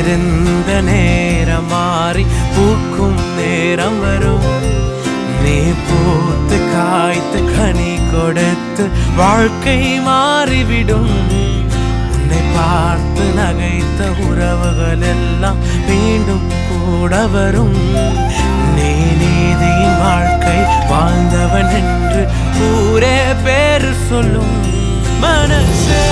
இருந்த நேரம் மாறி பூக்கும் நேரம் வரும். நீ பூத்து காய்த்து கனி கொடுத்து வாழ்க்கை மாறிவிடும். உன்னை பார்த்து நகைத்த உறவுகள் எல்லாம் மீண்டும் கூட வரும். நீ நீதியின் வாழ்க்கை வாழ்ந்தவன் என்று ஊரே பேரு சொல்லும். மனசே